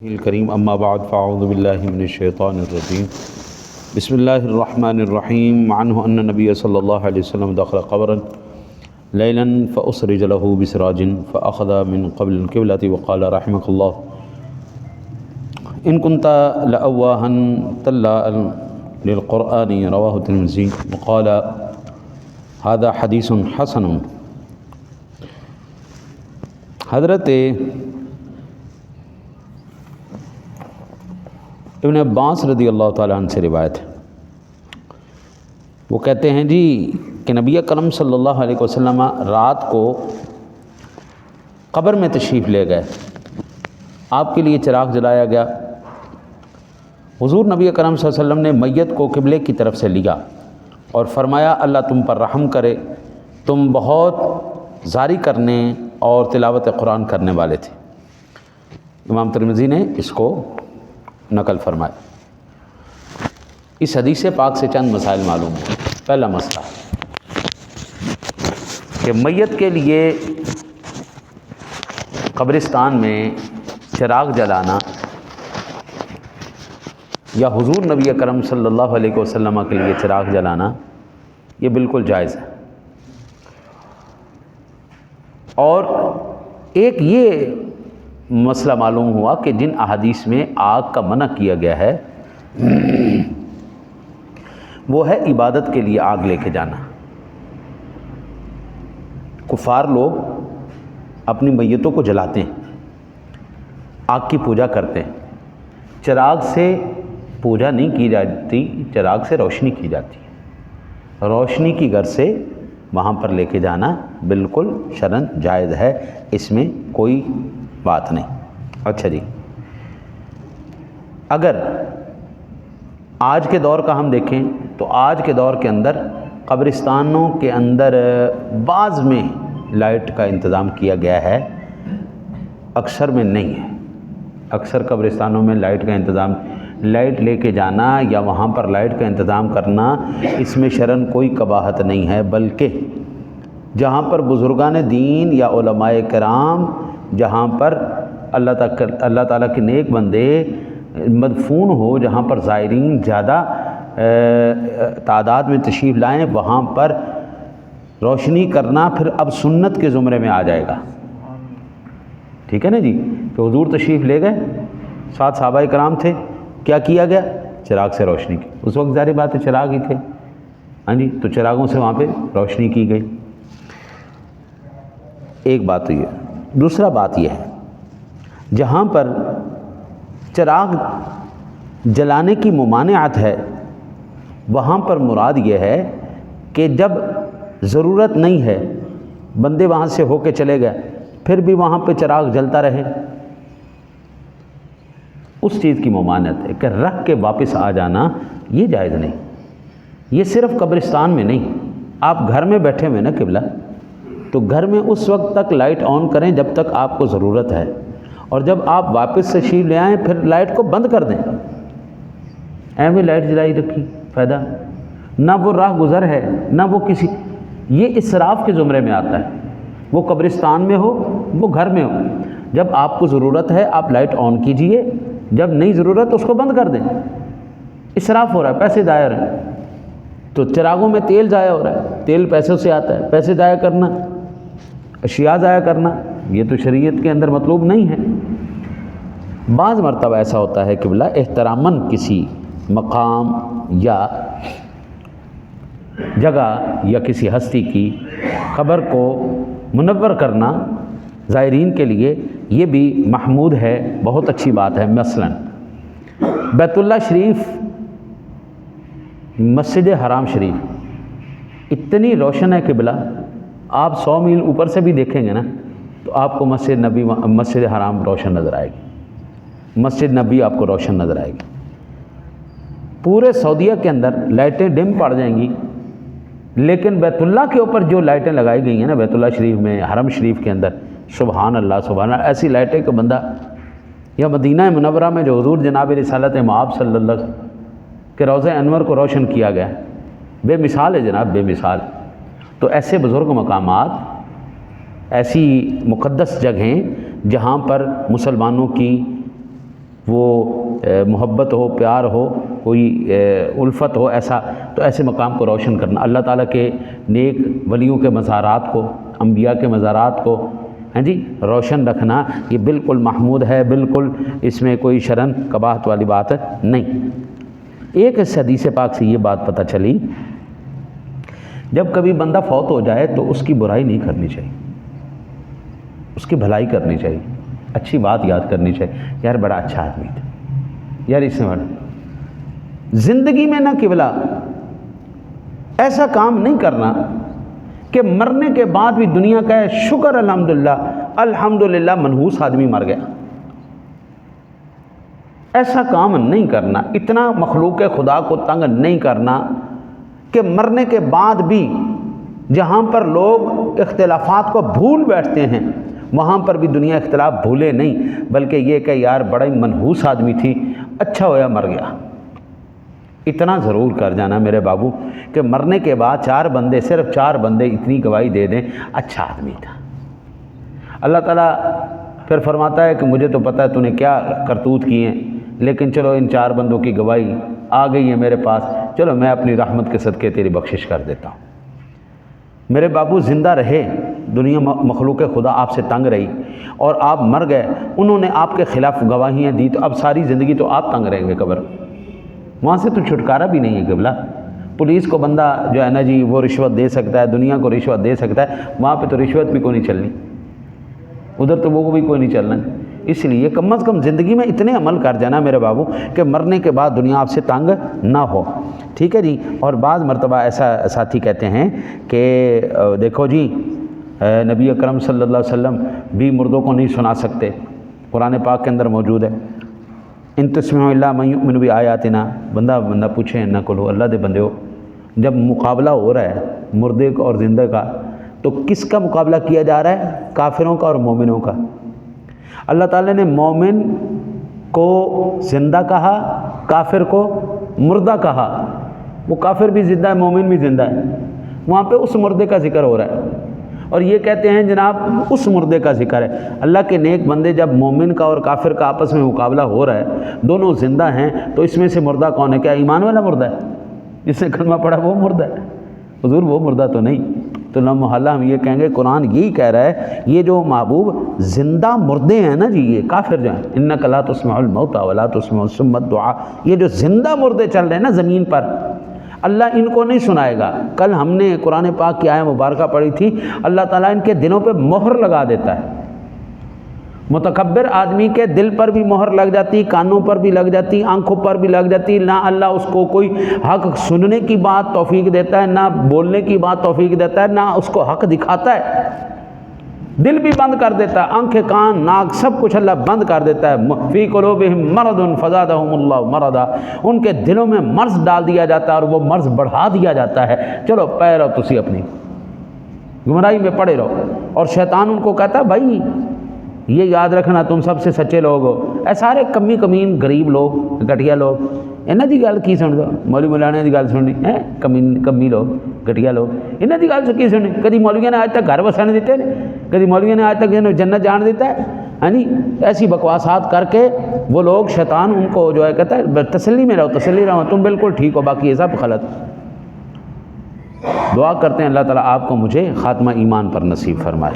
الکریم اما بعد فاعوذ باللہ من الشیطان الرجیم بسم اللہ الرحمن الرحیم عنہ ان نبی صلی اللہ علیہ وسلم دخل قبرا لیلا فاسرج له بسراج فاخذ من قبل القبلة وقال رحمك الله ان كنت لأواها تلا للقرآن رواه الترمذی وقال هذا حدیث حسن۔ حضرت ابن عباس رضی اللہ تعالیٰ عنہ سے روایت ہے، وہ کہتے ہیں جی کہ نبی اکرم صلی اللہ علیہ وسلم رات کو قبر میں تشریف لے گئے، آپ کے لیے چراغ جلایا گیا۔ حضور نبی اکرم صلی اللہ علیہ وسلم نے میت کو قبلے کی طرف سے لیا اور فرمایا اللہ تم پر رحم کرے، تم بہت زاری کرنے اور تلاوت قرآن کرنے والے تھے۔ امام ترمذی نے اس کو نقل فرمایا۔ اس حدیث پاک سے چند مسائل معلوم ہیں۔ پہلا مسئلہ کہ میت کے لیے قبرستان میں چراغ جلانا یا حضور نبی اکرم صلی اللہ علیہ وسلم کے لیے چراغ جلانا یہ بالکل جائز ہے۔ اور ایک یہ مسئلہ معلوم ہوا کہ جن احادیث میں آگ کا منع کیا گیا ہے وہ ہے عبادت کے لیے آگ لے کے جانا۔ کفار لوگ اپنی میتوں کو جلاتے ہیں، آگ کی پوجا کرتے ہیں۔ چراغ سے پوجا نہیں کی جاتی، چراغ سے روشنی کی جاتی ہے۔ روشنی کی غرض سے وہاں پر لے کے جانا بالکل شرعاً جائز ہے، اس میں کوئی بات نہیں۔ اچھا جی، اگر آج کے دور کا ہم دیکھیں تو آج کے دور کے اندر قبرستانوں کے اندر بعض میں لائٹ کا انتظام کیا گیا ہے، اکثر میں نہیں ہے۔ اکثر قبرستانوں میں لائٹ کا انتظام، لائٹ لے کے جانا یا وہاں پر لائٹ کا انتظام کرنا اس میں شرعاً کوئی قباحت نہیں ہے، بلکہ جہاں پر بزرگان دین یا علماء کرام، جہاں پر اللہ تعالیٰ کے نیک بندے مدفون ہو، جہاں پر زائرین زیادہ تعداد میں تشریف لائیں، وہاں پر روشنی کرنا پھر اب سنت کے زمرے میں آ جائے گا۔ ٹھیک ہے نا جی، کہ حضور تشریف لے گئے، ساتھ صحابہ کرام تھے، کیا کیا گیا؟ چراغ سے روشنی کی۔ اس وقت ظاہر بات ہے چراغ ہی تھے، ہاں جی، تو چراغوں سے وہاں پہ روشنی کی گئی۔ ایک بات تو یہ، دوسرا بات یہ ہے جہاں پر چراغ جلانے کی ممانعت ہے وہاں پر مراد یہ ہے کہ جب ضرورت نہیں ہے، بندے وہاں سے ہو کے چلے گئے، پھر بھی وہاں پہ چراغ جلتا رہے، اس چیز کی ممانعت ہے۔ کہ رکھ کے واپس آ جانا یہ جائز نہیں۔ یہ صرف قبرستان میں نہیں، آپ گھر میں بیٹھے ہوئے نا قبلہ، تو گھر میں اس وقت تک لائٹ آن کریں جب تک آپ کو ضرورت ہے، اور جب آپ واپس تشریف لے آئیں پھر لائٹ کو بند کر دیں۔ ایویں لائٹ جلائی رکھی، فائدہ نہ، وہ راہ گزر ہے نہ وہ کسی، یہ اسراف کے زمرے میں آتا ہے۔ وہ قبرستان میں ہو، وہ گھر میں ہو، جب آپ کو ضرورت ہے آپ لائٹ آن کیجئے، جب نہیں ضرورت اس کو بند کر دیں۔ اسراف ہو رہا ہے، پیسے ضائع ہیں، تو چراغوں میں تیل ضائع ہو رہا ہے، تیل پیسوں سے آتا ہے، پیسے ضائع کرنا، اشیاء ضائع کرنا، یہ تو شریعت کے اندر مطلوب نہیں ہے۔ بعض مرتبہ ایسا ہوتا ہے کہ بلا احتراماً کسی مقام یا جگہ یا کسی ہستی کی قبر کو منور کرنا زائرین کے لیے، یہ بھی محمود ہے، بہت اچھی بات ہے۔ مثلاً بیت اللہ شریف، مسجد حرام شریف اتنی روشن ہے قبلہ، آپ 100 میل اوپر سے بھی دیکھیں گے نا تو آپ کو مسجد حرام روشن نظر آئے گی، مسجد نبی آپ کو روشن نظر آئے گی۔ پورے سعودیہ کے اندر لائٹیں ڈم پڑ جائیں گی، لیکن بیت اللہ کے اوپر جو لائٹیں لگائی گئی ہیں نا، بیت اللہ شریف میں، حرم شریف کے اندر، سبحان اللہ سبحان اللہ، ایسی لائٹیں کہ بندہ، یا مدینہ منورہ میں جو حضور جناب رسالت مآب صلی اللہ علیہ وسلم کے روضہ انور کو روشن کیا گیا، بے مثال ہے جناب، بے مثال۔ تو ایسے بزرگ مقامات، ایسی مقدس جگہیں جہاں پر مسلمانوں کی وہ محبت ہو، پیار ہو، کوئی الفت ہو، ایسا تو ایسے مقام کو روشن کرنا، اللہ تعالیٰ کے نیک ولیوں کے مزارات کو، انبیاء کے مزارات کو ہاں جی روشن رکھنا، یہ بالکل محمود ہے، بالکل اس میں کوئی شرن قباحت والی بات نہیں۔ ایک اس حدیث پاک سے یہ بات پتہ چلی، جب کبھی بندہ فوت ہو جائے تو اس کی برائی نہیں کرنی چاہیے، اس کی بھلائی کرنی چاہیے، اچھی بات یاد کرنی چاہیے، یار بڑا اچھا آدمی تھا، یار اس نے بڑا زندگی میں نہ قبلہ ایسا کام نہیں کرنا کہ مرنے کے بعد بھی دنیا کا ہے شکر الحمدللہ، الحمدللہ منحوس آدمی مر گیا، ایسا کام نہیں کرنا، اتنا مخلوق خدا کو تنگ نہیں کرنا کہ مرنے کے بعد بھی جہاں پر لوگ اختلافات کو بھول بیٹھتے ہیں وہاں پر بھی دنیا اختلاف بھولے نہیں، بلکہ یہ کہ یار بڑا ہی منحوس آدمی تھی، اچھا ہویا مر گیا۔ اتنا ضرور کر جانا میرے بابو کہ مرنے کے بعد صرف چار بندے اتنی گواہی دے دیں اچھا آدمی تھا۔ اللہ تعالیٰ پھر فرماتا ہے کہ مجھے تو پتہ ہے تو نے کیا کرتوت کیے ہیں، لیکن چلو ان 4 بندوں کی گواہی آ گئی ہے میرے پاس، چلو میں اپنی رحمت کے صدقے تیری بخشش کر دیتا ہوں۔ میرے بابو زندہ رہے، دنیا مخلوق خدا آپ سے تنگ رہی اور آپ مر گئے، انہوں نے آپ کے خلاف گواہیاں دی، تو اب ساری زندگی تو آپ تنگ رہیں گے قبر، وہاں سے تو چھٹکارا بھی نہیں ہے قبلہ۔ پولیس کو بندہ جو ہے نا جی وہ رشوت دے سکتا ہے، دنیا کو رشوت دے سکتا ہے، وہاں پہ تو رشوت بھی کوئی نہیں چلنی، ادھر تو وہ بھی کوئی نہیں چلنا۔ اس لیے کم از کم زندگی میں اتنے عمل کر جانا میرے بابو کہ مرنے کے بعد دنیا آپ سے تنگ نہ ہو، ٹھیک ہے جی۔ اور بعض مرتبہ ایسا ساتھی کہتے ہیں کہ دیکھو جی نبی اکرم صلی اللہ علیہ وسلم بھی مردوں کو نہیں سنا سکتے، قرآن پاک کے اندر موجود ہے، ان تسمعوا الا من یؤمن بآیاتنا، بندہ پوچھے نہ کلو، اللہ دے بندے ہو، جب مقابلہ ہو رہا ہے مردے اور زندہ کا تو کس کا مقابلہ کیا جا رہا ہے؟ کافروں کا اور مومنوں کا۔ اللہ تعالیٰ نے مومن کو زندہ کہا، کافر کو مردہ کہا، وہ کافر بھی زندہ ہے، مومن بھی زندہ ہے، وہاں پہ اس مردے کا ذکر ہو رہا ہے، اور یہ کہتے ہیں جناب اس مردے کا ذکر ہے۔ اللہ کے نیک بندے جب مومن کا اور کافر کا آپس میں مقابلہ ہو رہا ہے، دونوں زندہ ہیں، تو اس میں سے مردہ کون ہے؟ کیا ایمان والا مردہ ہے جس نے کلمہ پڑھا وہ مردہ ہے؟ حضور وہ مردہ تو نہیں۔ تو لامحالہ ہم یہ کہیں گے قرآن یہی کہہ رہا ہے، یہ جو محبوب زندہ مردے ہیں نا جی، یہ کافر جو ہیں، انک لا تسمع الموتى ولا تسمع الصم الدعاء، یہ جو زندہ مردے چل رہے ہیں نا زمین پر، اللہ ان کو نہیں سنائے گا۔ کل ہم نے قرآن پاک کی آیت مبارکہ پڑھی تھی، اللہ تعالیٰ ان کے دلوں پہ مہر لگا دیتا ہے، متکبر آدمی کے دل پر بھی مہر لگ جاتی، کانوں پر بھی لگ جاتی، آنکھوں پر بھی لگ جاتی، نہ اللہ اس کو کوئی حق سننے کی بات توفیق دیتا ہے، نہ بولنے کی بات توفیق دیتا ہے، نہ اس کو حق دکھاتا ہے، دل بھی بند کر دیتا ہے، آنکھیں کان ناک سب کچھ اللہ بند کر دیتا ہے۔ فی قلوبہم مرض فزادہم اللہ مرضا، ان کے دلوں میں مرض ڈال دیا جاتا ہے اور وہ مرض بڑھا دیا جاتا ہے۔ چلو پے رہو تسی اپنی گمراہی میں پڑے رہو، اور شیطان ان کو کہتا ہے بھائی یہ یاد رکھنا تم سب سے سچے لوگ ہو، اے سارے کمی کمین غریب لوگ گھٹیا لوگ انہاں دی گل کی سن دو، مولوی مولانا دی گل سننی ہے، کمی لوگ گھٹیا لوگ انہاں دی گل کی سننی؟ کدی مولویوں نے آج تک گھر بسن دیتے ہیں؟ کدی مولویوں نے آج تک جنت جان دیتا ہے؟ ہاں جی، ایسی بکواسات کر کے وہ لوگ شیطان ان کو جو ہے کہتا ہے تسلی میں رہو، تسلی رہو، تم بالکل ٹھیک ہو، باقی یہ سب غلط۔ دعا کرتے ہیں اللہ تعالیٰ آپ کو مجھے خاتمہ ایمان پر نصیب فرمائے۔